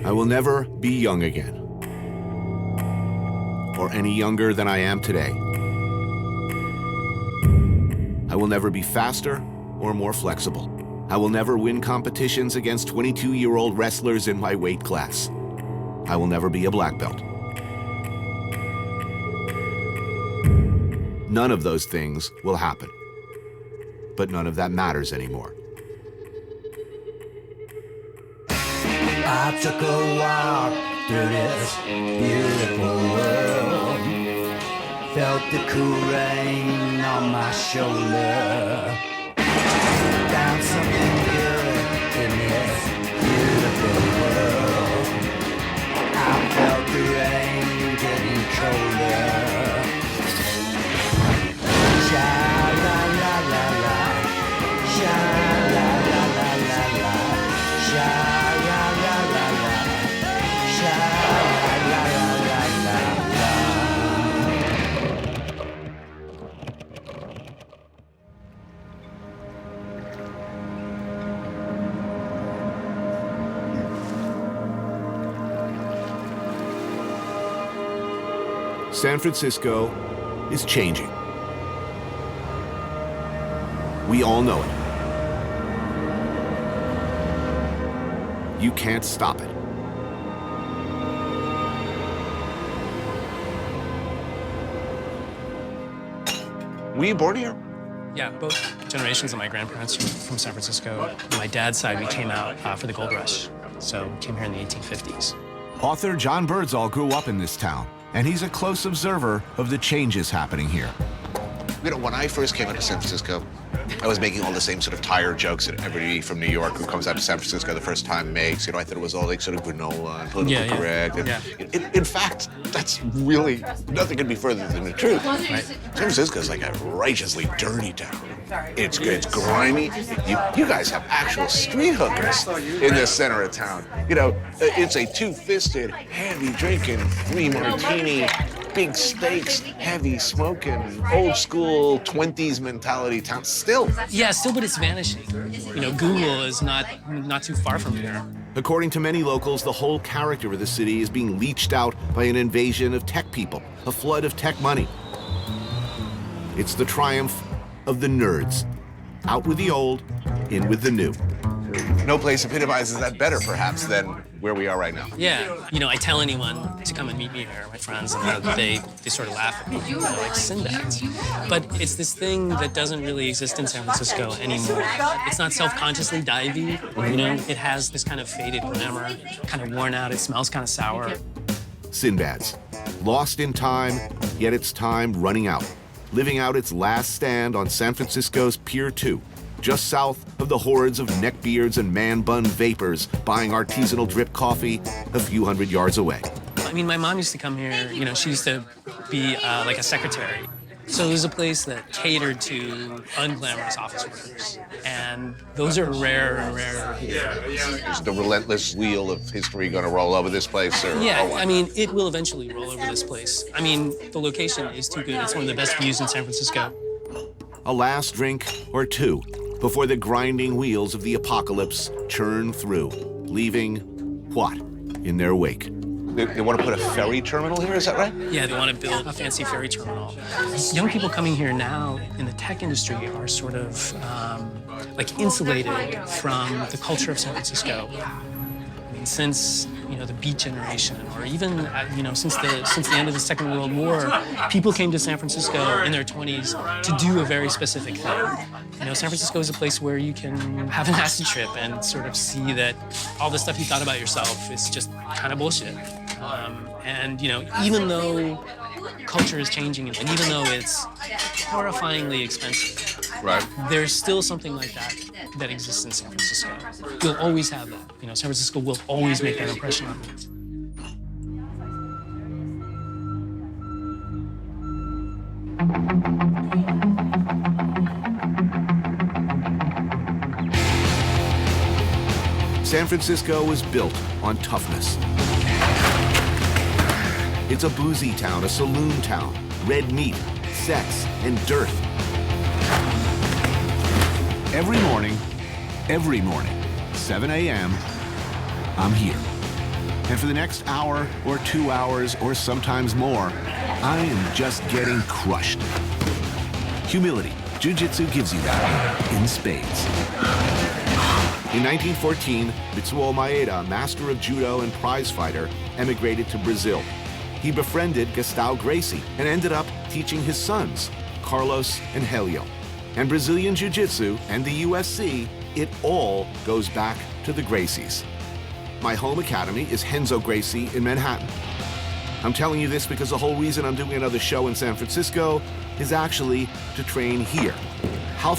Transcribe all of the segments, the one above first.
I will never be young again, or any younger than I am today. I will never be faster or more flexible. I will never win competitions against 22-year-old wrestlers in my weight class. I will never be a black belt. None of those things will happen. But none of that matters anymore. I took a walk through this beautiful world. Felt the cool rain on my shoulder. Found something good in this beautiful world. I felt the rain getting colder. Sha-la-la-la-la, sha-la-la-la-la-la, sha-la-la-la-la, sha-la-la-la-la-la. San Francisco is changing. We all know it. You can't stop it. Were you born here? Yeah, both generations of my grandparents are from San Francisco. On my dad's side, we came out for the gold rush. So we came here in the 1850s. Author John Birdsall grew up in this town, and he's a close observer of the changes happening here. You know, when I first came out to San Francisco, I was making all the same sort of tired jokes that everybody from New York who comes out to San Francisco the first time makks. You know, I thought it was all like sort of granola and politically correct. And in fact, that's really, nothing could be further than the truth. Right? San Francisco is like a righteously dirty town. It's grimy. You guys have actual street hookers in the center of town. You know, it's a two-fisted, heavy drinking, 3 martini, big steaks, heavy smoking, old school 20s mentality town. Still. Yeah, still, but it's vanishing. You know, Google is not too far from here. According to many locals, the whole character of the city is being leached out by an invasion of tech people, a flood of tech money. It's the triumph of the nerds. Out with the old, in with the new. No place epitomizes that better, perhaps, than where we are right now. Yeah, you know, I tell anyone to come and meet me here, my friends, and they sort of laugh at me. They're like, Sinbads. But it's this thing that doesn't really exist in San Francisco anymore. It's not self-consciously divey, you know? It has this kind of faded glamour, kind of worn out. It smells kind of sour. Sinbads, lost in time, yet its time running out, living out its last stand on San Francisco's Pier 2. Just south of the hordes of neckbeards and man-bun vapors buying artisanal drip coffee a few hundred yards away. I mean, my mom used to come here, you know, she used to be like a secretary. So it was a place that catered to unglamorous office workers. And those are rarer and rarer here. Is the relentless wheel of history going to roll over this place? Or I mean, it will eventually roll over this place. I mean, the location is too good. It's one of the best views in San Francisco. A last drink or two before the grinding wheels of the apocalypse churn through, leaving what in their wake? They want to put a ferry terminal here, is that right? Yeah, they want to build a fancy ferry terminal. Young people coming here now in the tech industry are sort of like insulated from the culture of San Francisco. I mean, since, you know, the Beat generation, or even, you know, since the end of the Second World War, people came to San Francisco in their 20s to do a very specific thing. You know, San Francisco is a place where you can have an acid trip and sort of see that all the stuff you thought about yourself is just kind of bullshit. And, you know, even though culture is changing and even though it's horrifyingly expensive, right, there's still something like that that exists in San Francisco. You'll always have that. You know, San Francisco will always make that impression on me. San Francisco was built on toughness. It's a boozy town, a saloon town, red meat, sex, and dirt. Every morning, 7 a.m., I'm here. And for the next hour or 2 hours or sometimes more, I am just getting crushed. Humility. Jiu-Jitsu gives you that in spades. In 1914, Mitsuo Maeda, master of judo and prize fighter, emigrated to Brazil. He befriended Gustavo Gracie and ended up teaching his sons, Carlos and Helio. And Brazilian Jiu-Jitsu and the USC, it all goes back to the Gracies. My home academy is Renzo Gracie in Manhattan. I'm telling you this because the whole reason I'm doing another show in San Francisco is actually to train here,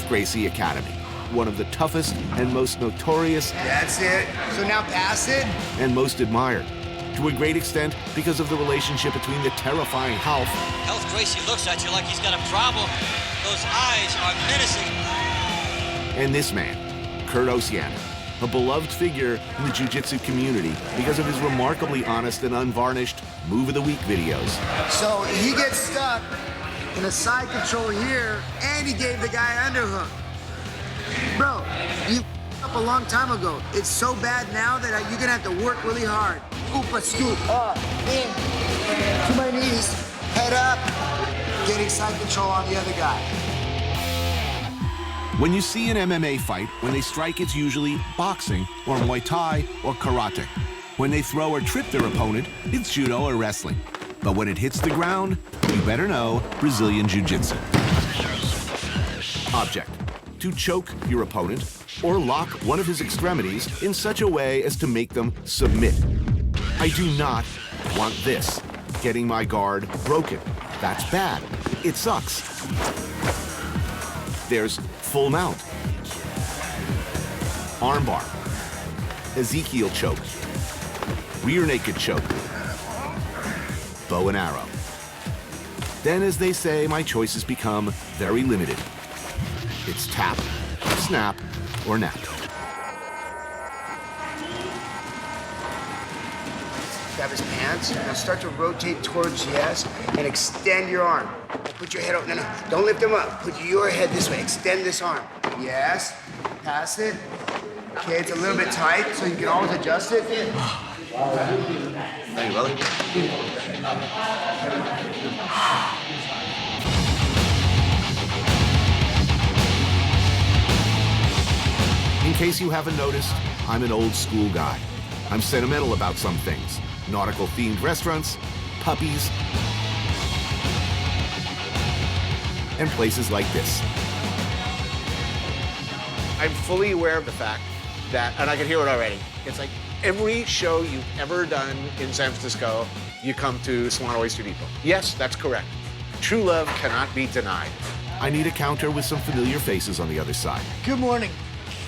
Gracie Academy, one of the toughest and most notorious. That's it. So now pass it. And most admired, to a great extent because of the relationship between the terrifying Half Gracie looks at you like he's got a problem. Those eyes are menacing. And this man, Kurt Oceana, a beloved figure in the jiu-jitsu community because of his remarkably honest and unvarnished Move of the Week videos. So he gets stuck in a side control here, and he gave the guy an underhook. Bro, you up a long time ago. It's so bad now that you're gonna have to work really hard. Oopa scoop, in, to my knees, head up, getting side control on the other guy. When you see an MMA fight, when they strike, it's usually boxing or Muay Thai or karate. When they throw or trip their opponent, it's judo or wrestling. But when it hits the ground, you better know Brazilian Jiu-Jitsu. Object: to choke your opponent or lock one of his extremities in such a way as to make them submit. I do not want this, getting my guard broken. That's bad. It sucks. There's full mount, armbar, Ezekiel choke, rear naked choke, bow and arrow. Then, as they say, my choices become very limited. It's tap, snap, or nap. Grab his pants, now start to rotate towards yes, and extend your arm. Put your head up, no, don't lift him up. Put your head this way, extend this arm. Yes, pass it. Okay, it's a little bit tight, so you can always adjust it. Thank you, brother. In case you haven't noticed, I'm an old school guy. I'm sentimental about some things. Nautical-themed restaurants, puppies, and places like this. I'm fully aware of the fact that, and I can hear it already, it's like every show you've ever done in San Francisco, you come to Swan Oyster Depot. Yes, that's correct. True love cannot be denied. I need a counter with some familiar faces on the other side. Good morning.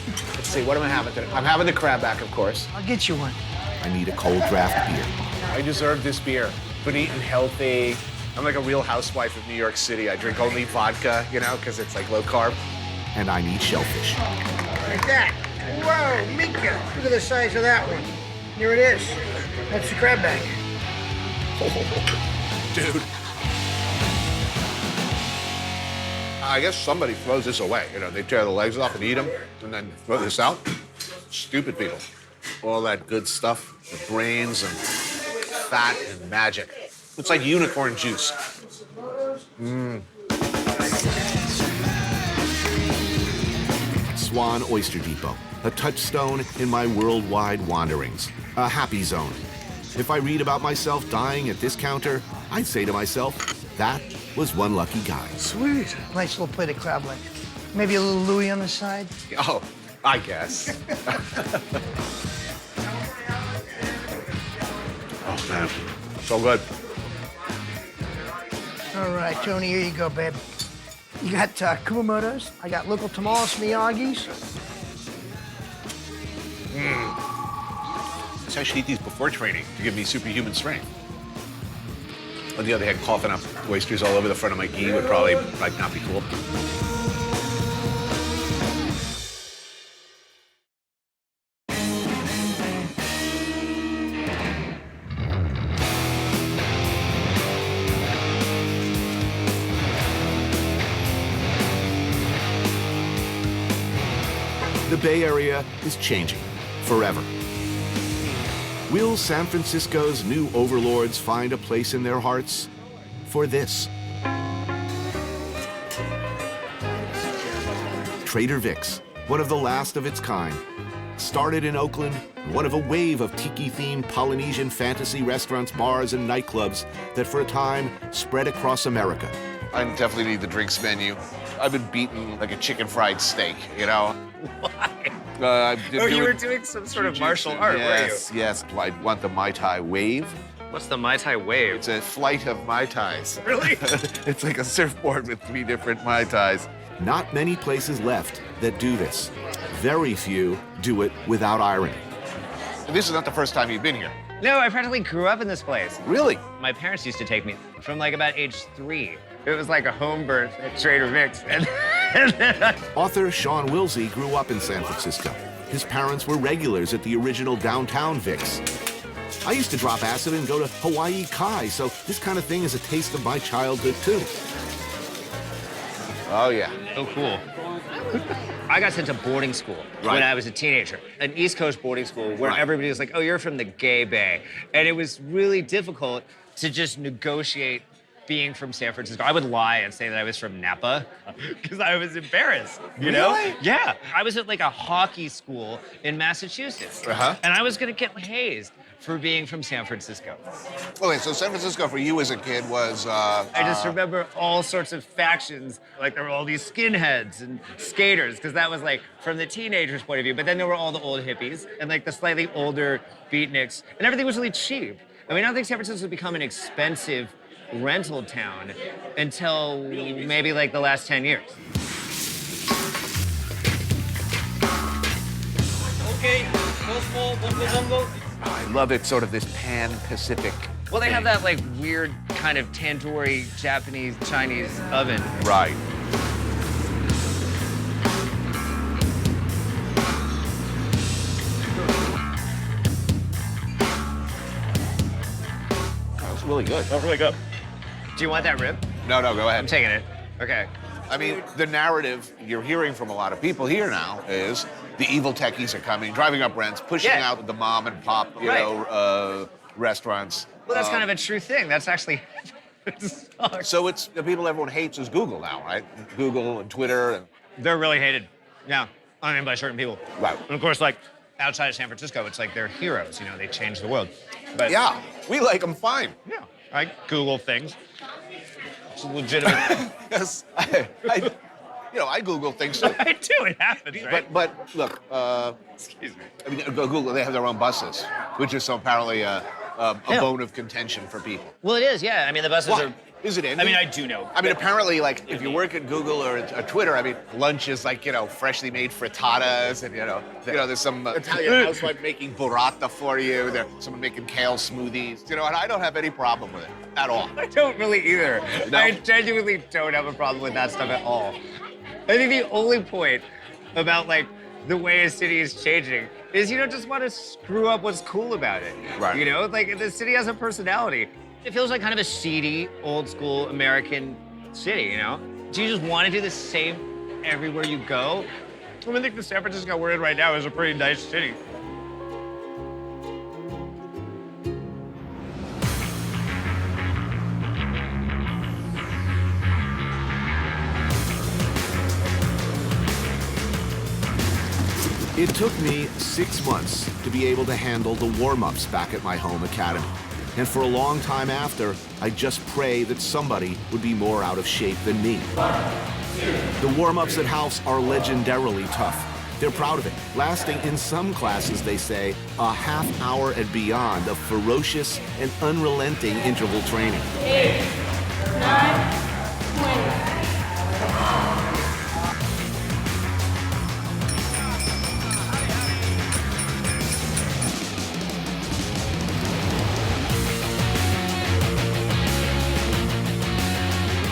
Let's see, what am I having today? I'm having the crabback, of course. I'll get you one. I need a cold draft beer. I deserve this beer. Good eating healthy. I'm like a real housewife of New York City. I drink only vodka, you know, because it's like low carb. And I need shellfish. Like that. Whoa, Mika. Look at the size of that one. Here it is. That's the crab bag. Dude. I guess somebody throws this away. You know, they tear the legs off and eat them and then throw this out. Stupid people. All that good stuff, the brains and fat and magic. It's like unicorn juice. Swan Oyster Depot, a touchstone in my worldwide wanderings, a happy zone. If I read about myself dying at this counter, I'd say to myself, that was one lucky guy. Sweet. Nice little plate of crab leg. Maybe a little Louis on the side. Oh, I guess. Oh, man. So good. All right, Tony, here you go, babe. You got Kumamoto's. I got local tamales, Miyagi's. So I should eat these before training to give me superhuman strength. On the other hand, coughing up oysters all over the front of my gi would probably like not be cool. The Bay Area is changing forever. Will San Francisco's new overlords find a place in their hearts for this? Trader Vic's, one of the last of its kind. Started in Oakland, one of a wave of tiki-themed Polynesian fantasy restaurants, bars, and nightclubs that for a time spread across America. I definitely need the drinks menu. I've been beaten like a chicken fried steak, you know? Why? You were doing some sort of martial art, yes, were you? Yes, I want the Mai Tai wave. What's the Mai Tai wave? It's a flight of Mai Tais. Really? It's like a surfboard with 3 different Mai Tais. Not many places left that do this. Very few do it without irony. This is not the first time you've been here. No, I practically grew up in this place. Really? My parents used to take me from like about age 3. It was like a home birth at Trader Vic's. And then Author Sean Wilsey grew up in San Francisco. His parents were regulars at the original downtown Vic's. I used to drop acid and go to Hawaii Kai, so this kind of thing is a taste of my childhood too. Oh, yeah. Oh, cool. I got sent to boarding school when I was a teenager, an East Coast boarding school where everybody was like, oh, you're from the gay bay. And it was really difficult to just negotiate being from San Francisco. I would lie and say that I was from Napa because I was embarrassed, you know? Yeah. I was at like a hockey school in Massachusetts. And I was gonna get hazed for being from San Francisco. Okay, so San Francisco for you as a kid was... I just remember all sorts of factions. Like there were all these skinheads and skaters, because that was like from the teenagers' point of view. But then there were all the old hippies and like the slightly older beatniks. And everything was really cheap. I mean, I don't think San Francisco has become an expensive rental town until maybe like the last 10 years. Okay, go small, bongo. I love it, sort of this pan-Pacific. Well, they have that like weird kind of tandoori Japanese Chinese oven. Right. That was really good. That's really good. Do you want that rib? No, go ahead. I'm taking it. Okay. I mean, the narrative you're hearing from a lot of people here now is the evil techies are coming, driving up rents, pushing out the mom and pop, you know, restaurants. Well, that's kind of a true thing. That's actually. So it's the people everyone hates is Google now, right? Google and Twitter and. They're really hated. Yeah. I mean, by certain people. Right. And of course, like outside of San Francisco, it's like they're heroes. You know, they changed the world. But yeah, we like them fine. Yeah. I Google things. It's legitimate. Yes, I Google things too. I do. It happens, right? But look, Excuse me. I mean, Google, they have their own buses, which is so apparently a bone of contention for people. Well, it is, yeah. I mean, the buses are... Is it in? I mean, I do know. I mean, apparently, like, if you work at Google or at Twitter, I mean, lunch is like, you know, freshly made frittatas and, there's some Italian housewife making burrata for you. There's someone making kale smoothies. You know, and I don't have any problem with it at all. I don't really either. No? I genuinely don't have a problem with that stuff at all. I think the only point about, like, the way a city is changing is you don't just want to screw up what's cool about it. Right. You know, like, the city has a personality. It feels like kind of a seedy, old school American city, you know? Do you just want to do the same everywhere you go? I mean, I think the San Francisco we're in right now is a pretty nice city. It took me 6 months to be able to handle the warm-ups back at my home academy. And for a long time after, I just pray that somebody would be more out of shape than me. The warm-ups at House are legendarily tough. They're proud of it, lasting in some classes, they say, a half hour and beyond of ferocious and unrelenting interval training. 8, 9, 20.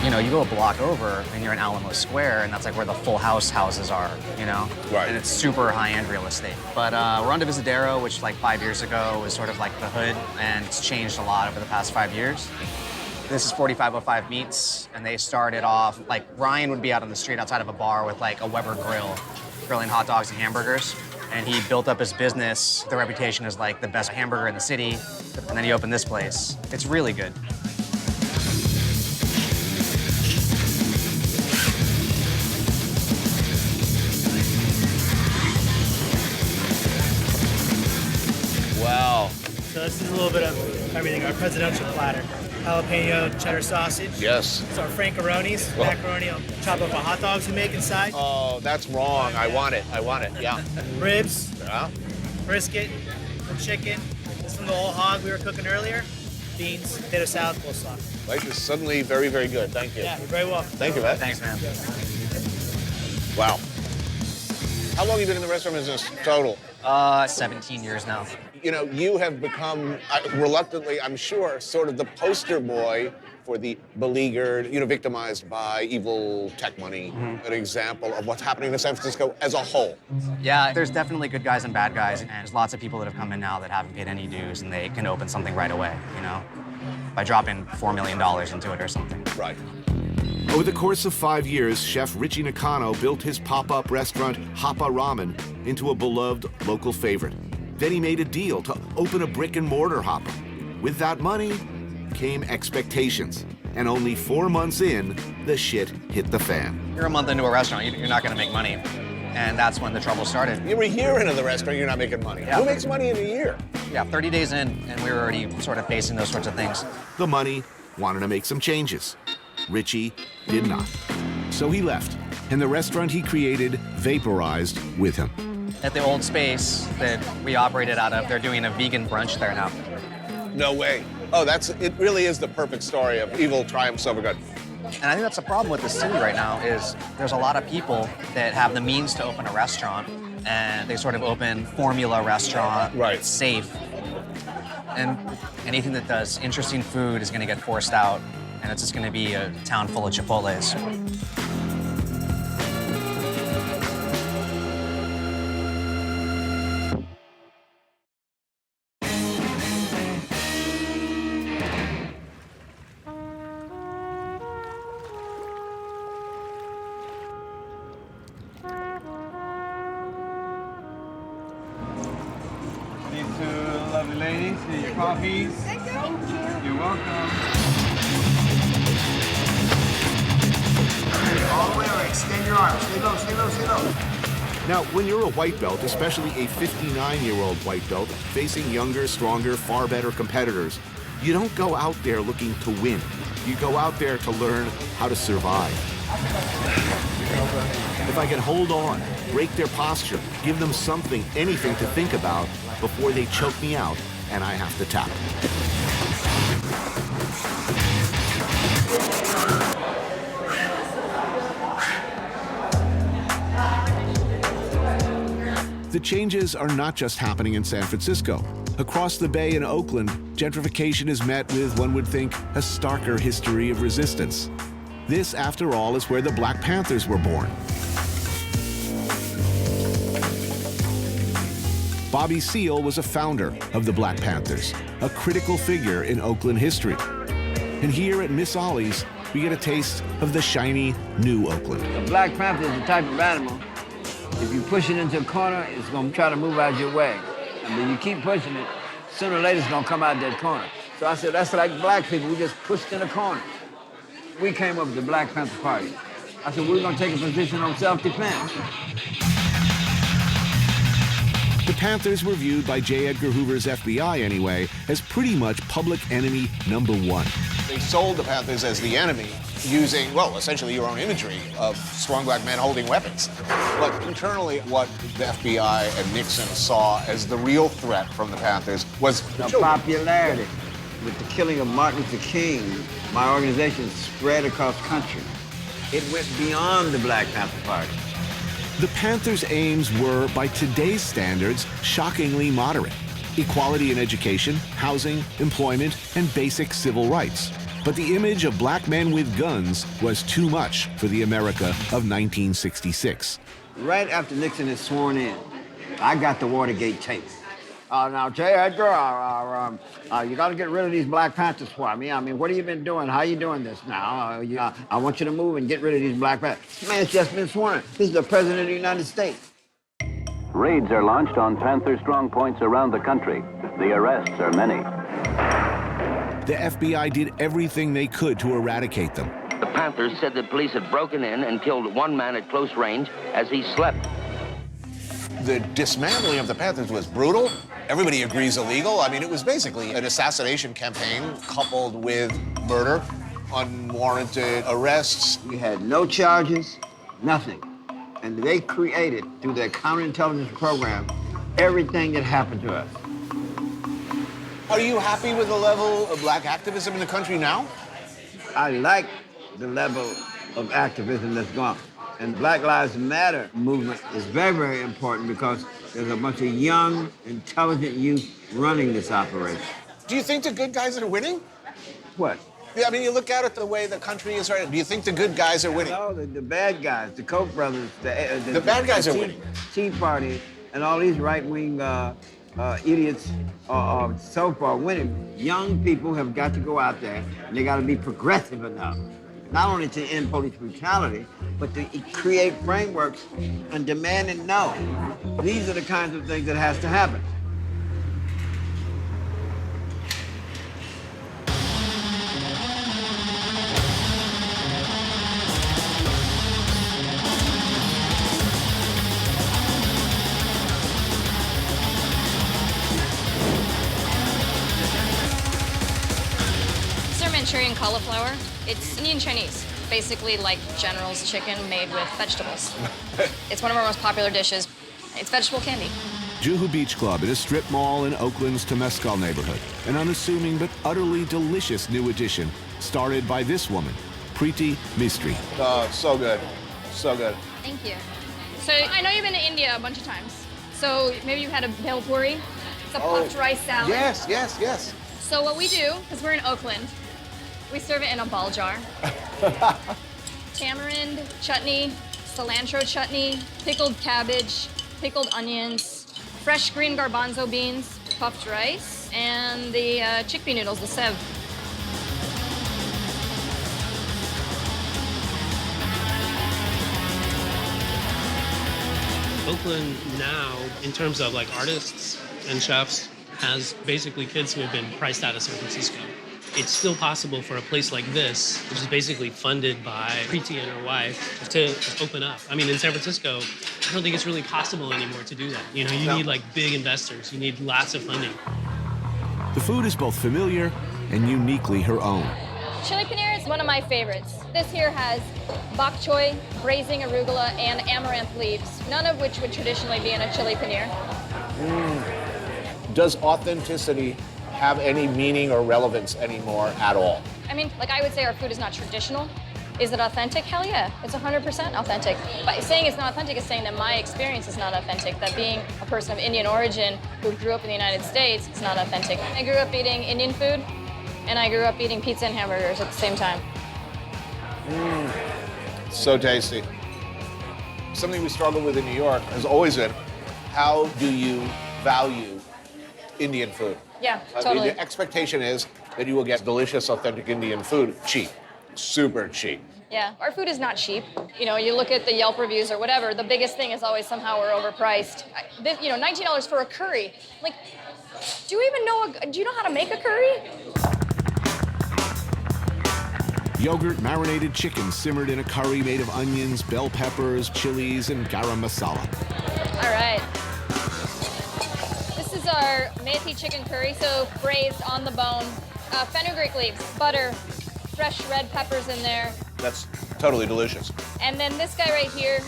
You know, you go a block over and you're in Alamo Square, and that's like where the Full House houses are, you know? Right. And it's super high-end real estate. But we're on to Visito, which like 5 years ago was sort of like the hood, and it's changed a lot over the past 5 years. This is 4505 Meats, and they started off, like Ryan would be out on the street outside of a bar with like a Weber grill, grilling hot dogs and hamburgers. And he built up his business, the reputation as like the best hamburger in the city. And then he opened this place. It's really good. Wow. So this is a little bit of everything. Our presidential platter. Jalapeno cheddar sausage. Yes. It's our francaronis, macaroni. I'll chop up our hot dogs we make inside. Oh, that's wrong. I want it. I want it. Yeah. Ribs, Yeah. brisket, chicken. This from the whole hog we were cooking earlier. Beans, potato salad, coleslaw. Life is suddenly very, very good. Thank you. Yeah, you're very welcome. Thank you, man. Thanks, man. Wow. How long have you been in the restaurant business total? 17 years now. You know, you have become, reluctantly, I'm sure, sort of the poster boy for the beleaguered, victimized by evil tech money, an example of what's happening in San Francisco as a whole. Yeah, there's definitely good guys and bad guys, and there's lots of people that have come in now that haven't paid any dues, and they can open something right away, by dropping $4 million into it or something. Right. Over the course of 5 years, Chef Richie Nakano built his pop-up restaurant, Hapa Ramen, into a beloved local favorite. Then he made a deal to open a brick-and-mortar Hapa. With that money came expectations. And only 4 months in, the shit hit the fan. You're a month into a restaurant, you're not gonna make money. And that's when the trouble started. You're a year into the restaurant, you're not making money. Yeah. Who makes money in a year? Yeah, 30 days in, and we were already sort of facing those sorts of things. The money wanted to make some changes. Richie did not. So he left, and the restaurant he created vaporized with him. At the old space that we operated out of, they're doing a vegan brunch there now. No way. Oh, it really is the perfect story of evil triumphs over good. And I think that's the problem with the city right now is there's a lot of people that have the means to open a restaurant, and they sort of open formula restaurant. Right. It's safe. And anything that does interesting food is gonna get forced out, and it's just gonna be a town full of Chipotles. These two lovely ladies, here your coffees. Thank you. You're welcome. All the way over, extend your arms. Stay low, stay low, stay low. Now, when you're a white belt, especially a 59-year-old white belt, facing younger, stronger, far better competitors, you don't go out there looking to win. You go out there to learn how to survive. If I can hold on, break their posture, give them something, anything to think about before they choke me out and I have to tap. The changes are not just happening in San Francisco. Across the bay in Oakland, gentrification is met with, one would think, a starker history of resistance. This, after all, is where the Black Panthers were born. Bobby Seale was a founder of the Black Panthers, a critical figure in Oakland history. And here at Miss Ollie's, we get a taste of the shiny, new Oakland. A Black Panther is the type of animal, if you push it into a corner, it's gonna try to move out your way. And when you keep pushing it, sooner or later it's gonna come out that corner. So I said, that's like black people, we just pushed in a corner. We came up with the Black Panther Party. I said, we're gonna take a position on self-defense. The Panthers were viewed by J. Edgar Hoover's FBI, anyway, as pretty much public enemy number one. They sold the Panthers as the enemy using, well, essentially your own imagery of strong black men holding weapons. But internally, what the FBI and Nixon saw as the real threat from the Panthers was the popularity. With the killing of Martin Luther King, my organization spread across the country. It went beyond the Black Panther Party. The Panthers' aims were, by today's standards, shockingly moderate. Equality in education, housing, employment, and basic civil rights. But the image of black men with guns was too much for the America of 1966. Right after Nixon is sworn in, I got the Watergate tape. Now, J. Edgar, you got to get rid of these Black Panthers for me. I mean, what have you been doing? How are you doing this now? I want you to move and get rid of these Black Panthers. Man, it's just been sworn in. This is the President of the United States. Raids are launched on Panther strong points around the country. The arrests are many. The FBI did everything they could to eradicate them. The Panthers said that police had broken in and killed one man at close range as he slept. The dismantling of the Panthers was brutal. Everybody agrees illegal. I mean, it was basically an assassination campaign coupled with murder, unwarranted arrests. We had no charges, nothing. And they created, through their counterintelligence program, everything that happened to us. Are you happy with the level of black activism in the country now? I like the level of activism that's gone. And Black Lives Matter movement is very, very important because there's a bunch of young, intelligent youth running this operation. Do you think the good guys are winning? What? Yeah, I mean, you look at it the way the country is right. Do you think the good guys are winning? No, the bad guys, the Koch brothers, the bad guys are winning. Tea Party and all these right-wing idiots are so far winning. Young people have got to go out there and they got to be progressive enough, not only to end police brutality, but to create frameworks and demand and know. These are the kinds of things that has to happen. Manchurian cauliflower. It's Indian Chinese, basically like General's chicken made with vegetables. It's one of our most popular dishes. It's vegetable candy. Juhu Beach Club in a strip mall in Oakland's Temescal neighborhood. An unassuming but utterly delicious new addition started by this woman, Preeti Mistry. Oh, so good. So good. Thank you. So I know you've been to India a bunch of times. So maybe you've had a bhel puri. It's a puffed rice salad. Yes, yes, yes. So what we do, because we're in Oakland, we serve it in a ball jar. Tamarind chutney, cilantro chutney, pickled cabbage, pickled onions, fresh green garbanzo beans, puffed rice, and the chickpea noodles, the sev. Oakland now, in terms of like artists and chefs, has basically kids who have been priced out of San Francisco. It's still possible for a place like this, which is basically funded by Preeti and her wife, to open up. I mean, in San Francisco, I don't think it's really possible anymore to do that. You know, you need like big investors. You need lots of funding. The food is both familiar and uniquely her own. Chili paneer is one of my favorites. This here has bok choy, braising arugula, and amaranth leaves, none of which would traditionally be in a chili paneer. Does authenticity have any meaning or relevance anymore at all? I mean, like I would say our food is not traditional. Is it authentic? Hell yeah, it's 100% authentic. But saying it's not authentic is saying that my experience is not authentic, that being a person of Indian origin who grew up in the United States is not authentic. I grew up eating Indian food, and I grew up eating pizza and hamburgers at the same time. So tasty. Something we struggle with in New York has always been, how do you value Indian food? Yeah, I totally. mean, the expectation is that you will get delicious, authentic Indian food cheap, super cheap. Yeah, our food is not cheap. You know, you look at the Yelp reviews or whatever, the biggest thing is always somehow we're overpriced. You know, $19 for a curry. Like, do you know how to make a curry? Yogurt marinated chicken simmered in a curry made of onions, bell peppers, chilies, and garam masala. All right. This is our methi chicken curry, so braised on the bone. Fenugreek leaves, butter, fresh red peppers in there. That's totally delicious. And then this guy right here,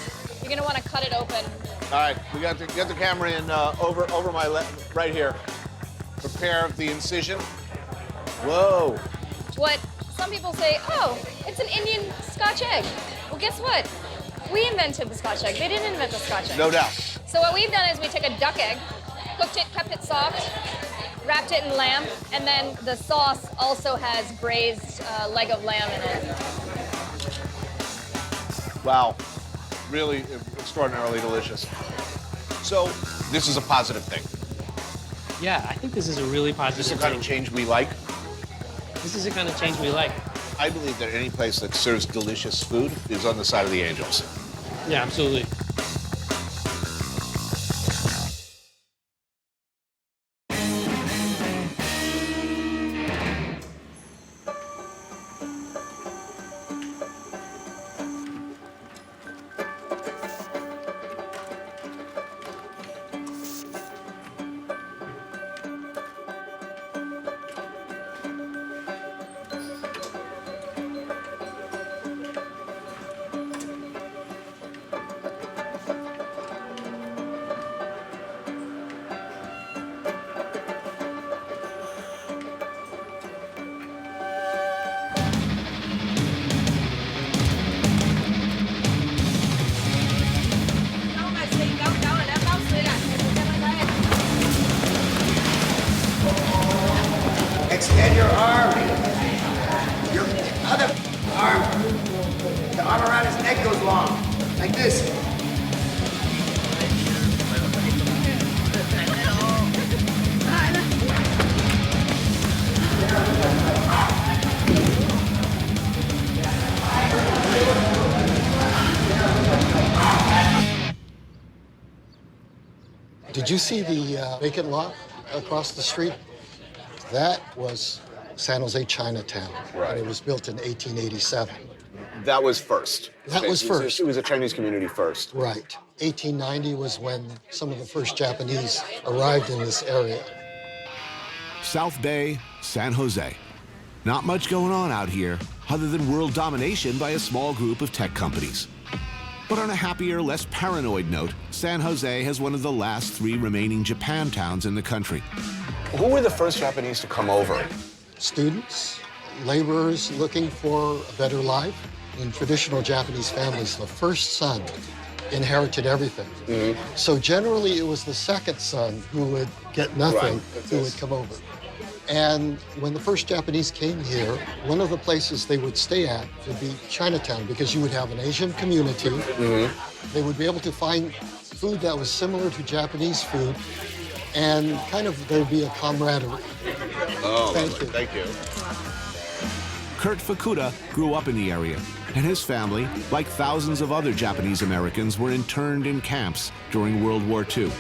you're gonna wanna cut it open. All right, we got to get the camera in over my left, right here. Prepare the incision. Whoa. What some people say, oh, it's an Indian Scotch egg. Well, guess what? We invented the Scotch egg. They didn't invent the Scotch egg. No doubt. So what we've done is we took a duck egg, cooked it, kept it soft, wrapped it in lamb, and then the sauce also has braised leg of lamb in it. Wow, really extraordinarily delicious. So this is a positive thing. Yeah, I think this is a really positive This is the kind of change we like. This is the kind of change we like. I believe that any place that serves delicious food is on the side of the angels. Yeah, absolutely. head goes long, like this. Did you see the vacant lot across the street? That was San Jose Chinatown. Right. And it was built in 1887. That was first. That was first. It was a Chinese community first. Right. 1890 was when some of the first Japanese arrived in this area. South Bay, San Jose. Not much going on out here other than world domination by a small group of tech companies. But on a happier, less paranoid note, San Jose has one of the last 3 remaining Japan towns in the country. Who were the first Japanese to come over? Students, laborers looking for a better life. In traditional Japanese families, the first son inherited everything. Mm-hmm. So generally, it was the second son who would get nothing, who would come over. And when the first Japanese came here, one of the places they would stay at would be Chinatown, because you would have an Asian community. Mm-hmm. They would be able to find food that was similar to Japanese food, and kind of there'd be a camaraderie. Oh, Thank you. Thank you. Kurt Fukuda grew up in the area, and his family, like thousands of other Japanese Americans, were interned in camps during World War II.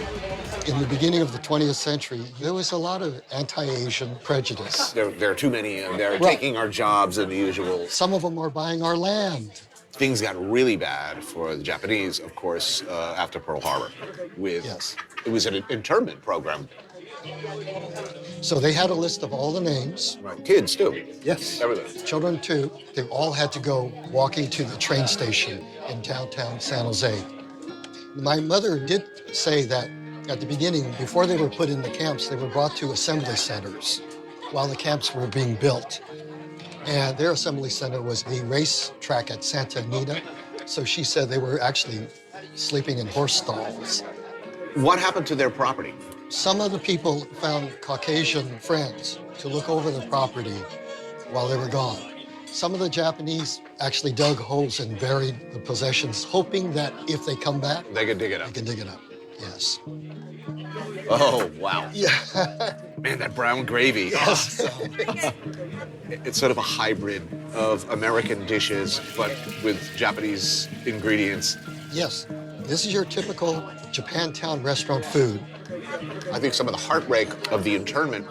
In the beginning of the 20th century, there was a lot of anti-Asian prejudice. There are too many, and they're Right. taking our jobs and the usual. Some of them are buying our land. Things got really bad for the Japanese, of course, after Pearl Harbor. Yes. It was an internment program. So they had a list of all the names. Right. Kids, too. Yes. Everything. Children, too. They all had to go walking to the train station in downtown San Jose. My mother did say that at the beginning, before they were put in the camps, they were brought to assembly centers while the camps were being built. And their assembly center was the race track at Santa Anita. So she said they were actually sleeping in horse stalls. What happened to their property? Some of the people found Caucasian friends to look over the property while they were gone. Some of the Japanese actually dug holes and buried the possessions, hoping that if they come back, they could dig it up. They can dig it up, yes. Oh, wow. Yeah. Man, that brown gravy. Yes. Oh. It's sort of a hybrid of American dishes, but with Japanese ingredients. Yes. This is your typical Japantown restaurant food. I think some of the heartbreak of the internment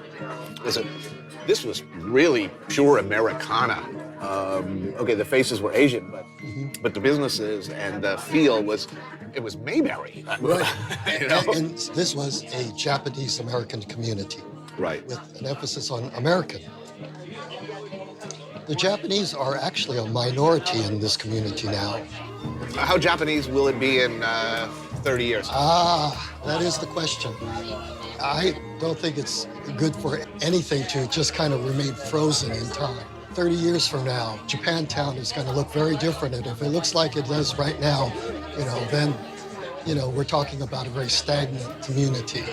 is that this was really pure Americana. Okay, the faces were Asian, but the businesses and the feel was Mayberry. Right. You know? And this was a Japanese-American community. Right. With an emphasis on American. The Japanese are actually a minority in this community now. How Japanese will it be in 30 years? That is the question. I don't think it's good for anything to just kind of remain frozen in time. 30 years from now, Japantown is going to look very different. And if it looks like it does right now, then, we're talking about a very stagnant community.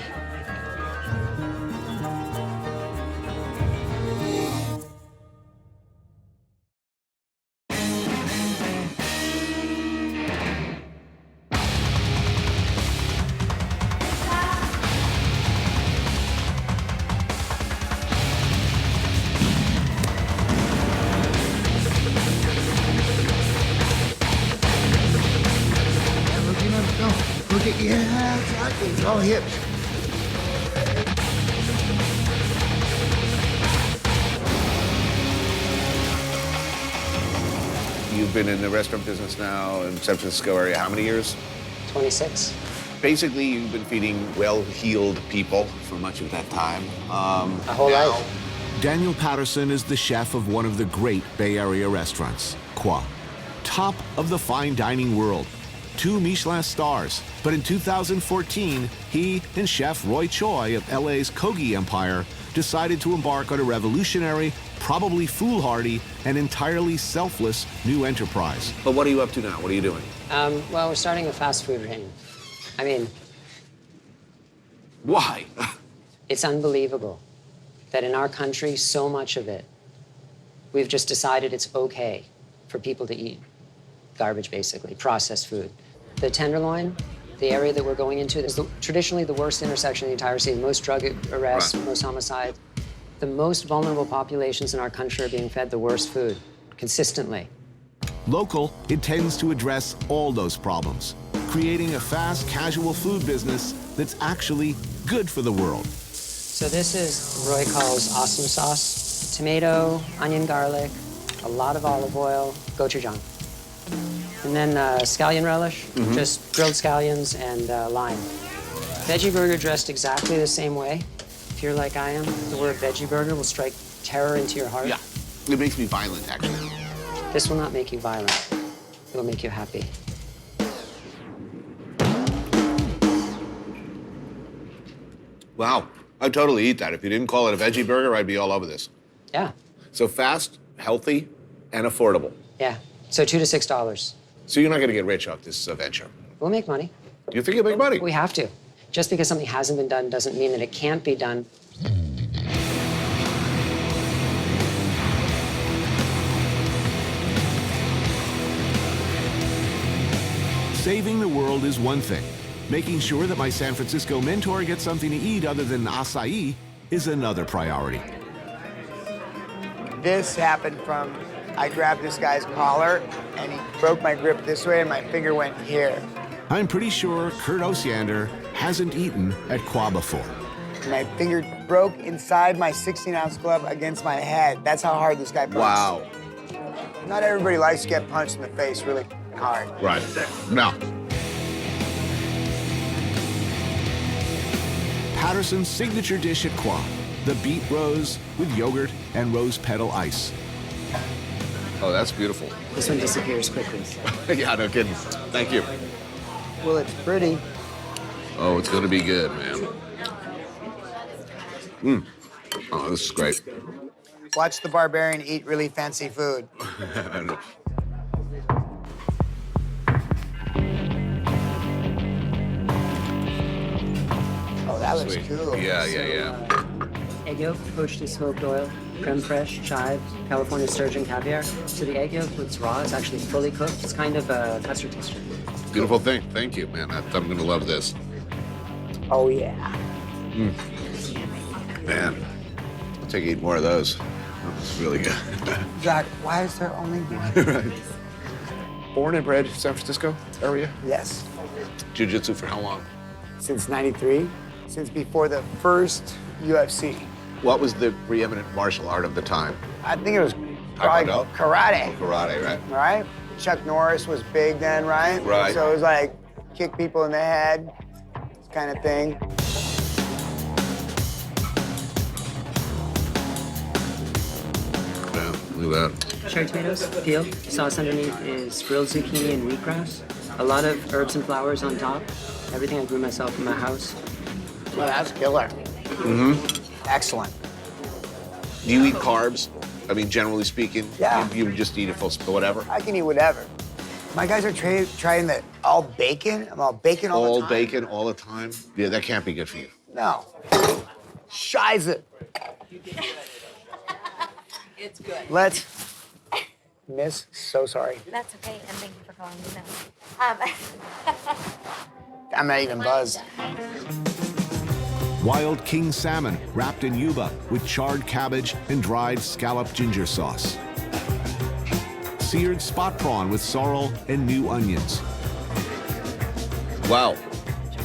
Yeah, exactly. It's all hips. You've been in the restaurant business now in San Francisco area how many years? 26. Basically, you've been feeding well-heeled people for much of that time. My whole life. Daniel Patterson is the chef of one of the great Bay Area restaurants, Qua. Top of the fine dining world. 2 Michelin stars. But in 2014, he and Chef Roy Choi of LA's Kogi Empire decided to embark on a revolutionary, probably foolhardy, and entirely selfless new enterprise. But what are you up to now? What are you doing? Well, we're starting a fast food ring. I mean... Why? It's unbelievable that in our country, so much of it, we've just decided it's okay for people to eat garbage, basically, processed food. The Tenderloin, the area that we're going into, is traditionally the worst intersection in the entire city. Most drug arrests, most homicides. The most vulnerable populations in our country are being fed the worst food, consistently. Local intends to address all those problems, creating a fast, casual food business that's actually good for the world. So this is Roy calls awesome sauce. Tomato, onion, garlic, a lot of olive oil, gochujang. And then scallion relish, just grilled scallions and lime. Veggie burger dressed exactly the same way. If you're like I am, the word veggie burger will strike terror into your heart. Yeah, it makes me violent, actually. This will not make you violent. It will make you happy. Wow, I'd totally eat that. If you didn't call it a veggie burger, I'd be all over this. Yeah. So fast, healthy, and affordable. Yeah. So $2 to $6. So you're not going to get rich off this venture. We'll make money. You think you'll make money? We have to. Just because something hasn't been done doesn't mean that it can't be done. Saving the world is one thing. Making sure that my San Francisco mentor gets something to eat other than acai is another priority. This happened from, I grabbed this guy's collar and he broke my grip this way and my finger went here. I'm pretty sure Kurt Osiander hasn't eaten at Qua before. My finger broke inside my 16-ounce glove against my head. That's how hard this guy punched. Wow. Not everybody likes to get punched in the face really hard. Right. Now. Patterson's signature dish at Qua, the beet rose with yogurt and rose petal ice. Oh, that's beautiful. This one disappears quickly. Yeah, no kidding. Thank you. Well, it's pretty. Oh, it's going to be good, man. Oh, this is great. Watch the barbarian eat really fancy food. Oh, that looks cool. Yeah. Egg yolk, poached in smoked oil, creme fraiche, chive, California sturgeon caviar. So the egg yolk, when it's raw, is actually fully cooked. It's kind of a custard texture. Beautiful thing. Thank you, man. I'm going to love this. Oh, yeah. Man, I'll take 8 more of those. It's really good. Zach, why is there only one? Right. Born and bred San Francisco area? Yes. Jiu-Jitsu for how long? Since '93. Since before the first UFC. What was the preeminent martial art of the time? I think it was probably karate. Karate, right? Right? Chuck Norris was big then, right? Right. So it was like kick people in the head, kind of thing. Yeah, look at that. Cherry tomatoes, peeled. Sauce underneath is grilled zucchini and wheatgrass. A lot of herbs and flowers on top. Everything I grew myself in my house. Well, that's killer. Excellent. Do you eat carbs? I mean, generally speaking, Yeah. you just eat a full whatever? I can eat whatever. My guys are trying the all bacon. I'm all bacon all the time. All bacon all the time? Yeah, that can't be good for you. No. Scheiße. It's good. Let's. Miss, so sorry. That's okay, and thank you for calling me Miss. I'm not even buzzed. Wild king salmon wrapped in yuba with charred cabbage and dried scalloped ginger sauce. Seared spot prawn with sorrel and new onions. Wow,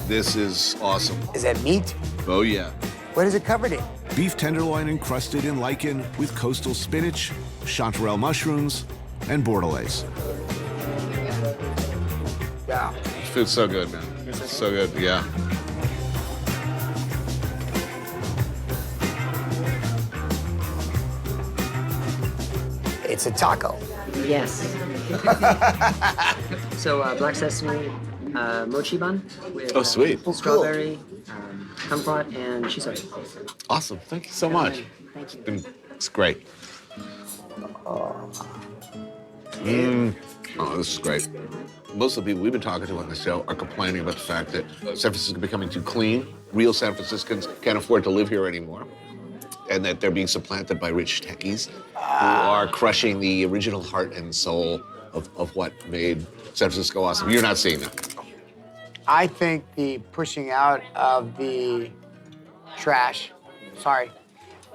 this is awesome. Is that meat? Oh, yeah. What is it covered in? Beef tenderloin encrusted in lichen with coastal spinach, chanterelle mushrooms, and bordelaise. Yeah. This food's so good, man. It's so good, yeah. It's a taco. Yes. So black sesame mochi bun with Oh, sweet. strawberry, kumquat, and shiso. Awesome. Thank you so much. Thank you. It's great. Oh, this is great. Most of the people we've been talking to on the show are complaining about the fact that San Francisco is becoming too clean. Real San Franciscans can't afford to live here anymore. And that they're being supplanted by rich techies who are crushing the original heart and soul of what made San Francisco awesome? You're not seeing that. I think the pushing out of the trash,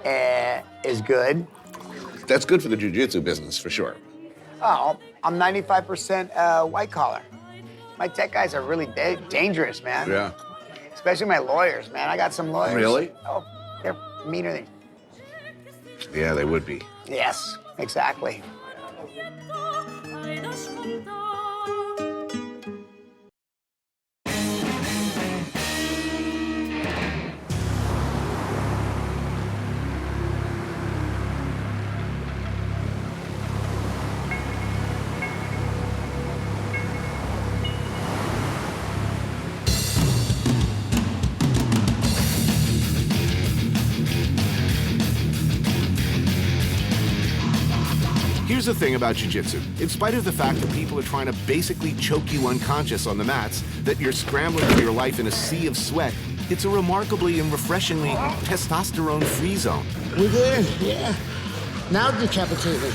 is good. That's good for the jiu-jitsu business, for sure. Oh, I'm 95% white collar. My tech guys are really dangerous, man. Yeah. Especially my lawyers, man. I got some lawyers. Really? Oh, they're meaner than... Yeah, they would be. Yes, exactly. Here's the thing about jiu-jitsu. In spite of the fact that people are trying to basically choke you unconscious on the mats, that you're scrambling for your life in a sea of sweat, it's a remarkably and refreshingly testosterone-free zone. We good? Yeah. Now decapitate me.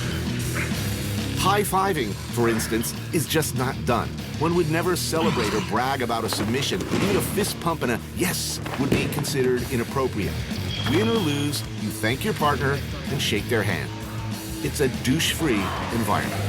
High-fiving, for instance, is just not done. One would never celebrate or brag about a submission. Even a fist pump and a yes would be considered inappropriate. Win or lose, you thank your partner and shake their hand. It's a douche-free environment.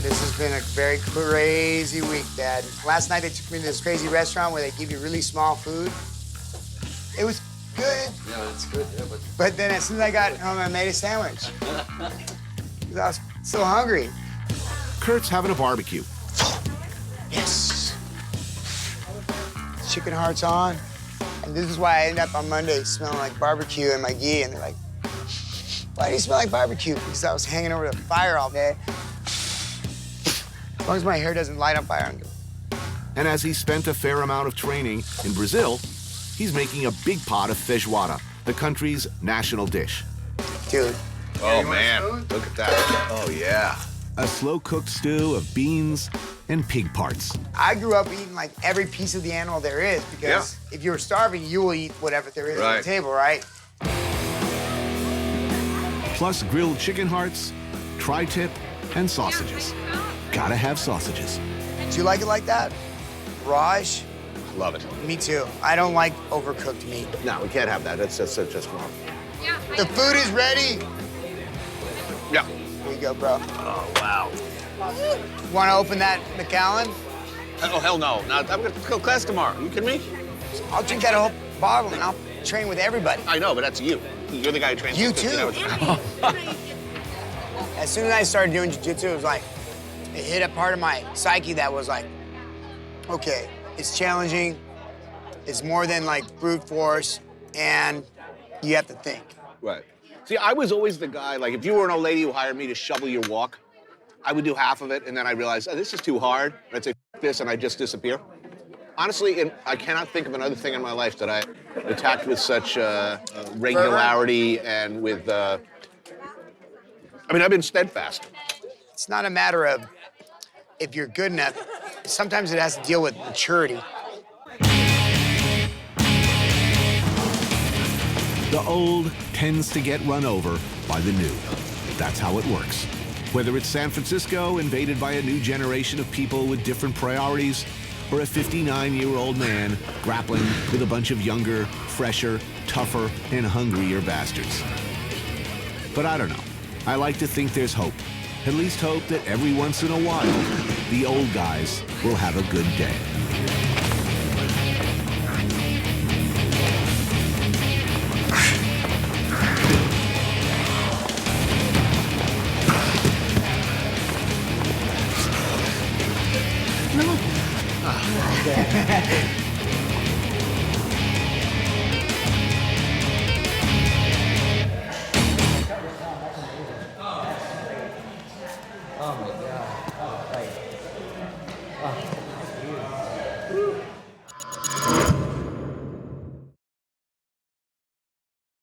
This has been a very crazy week, Dad. Last night they took me to this crazy restaurant where they give you really small food. It was good. Yeah, it's good. Yeah, But then as soon as I got home, I made a sandwich. I was so hungry. Kurt's having a barbecue. Yes. Chicken hearts on. And this is why I end up on Monday smelling like barbecue in my gi. And they're like, why do you smell like barbecue? Because I was hanging over the fire all day. As long as my hair doesn't light on fire, I'm good. And as he spent a fair amount of training in Brazil, he's making a big pot of feijoada, the country's national dish. Dude. Oh, man. Look at that. Oh, yeah. A slow-cooked stew of beans and pig parts. I grew up eating like every piece of the animal there is because if you were starving, you will eat whatever there is on the table, right? Plus grilled chicken hearts, tri-tip, and sausages. Gotta have sausages. Do you like it like that? Raw-ish? Love it. Me too. I don't like overcooked meat. No, we can't have that. That's just wrong. The food is ready. Yeah. Here you go, bro. Oh, wow. Want to open that Macallan? Oh, hell no. I'm going to go class tomorrow. You kidding me? I'll drink that whole bottle and I'll train with everybody. I know, but that's you. You're the guy who trains. You for 15 hours. too. As soon as I started doing jiu-jitsu, it was like, it hit a part of my psyche that was like, okay, it's challenging. It's more than like brute force, and you have to think. Right. See, I was always the guy, like, if you were an old lady who hired me to shovel your walk, I would do half of it, and then I realized, oh, this is too hard. And I'd say, F this, and I'd just disappear. Honestly, I cannot think of another thing in my life that I attacked with such regularity and with, I mean, I've been steadfast. It's not a matter of if you're good enough. Sometimes it has to deal with maturity. The old tends to get run over by the new. That's how it works. Whether it's San Francisco invaded by a new generation of people with different priorities, or a 59-year-old man grappling with a bunch of younger, fresher, tougher, and hungrier bastards. But I don't know. I like to think there's hope. At least hope that every once in a while, the old guys will have a good day.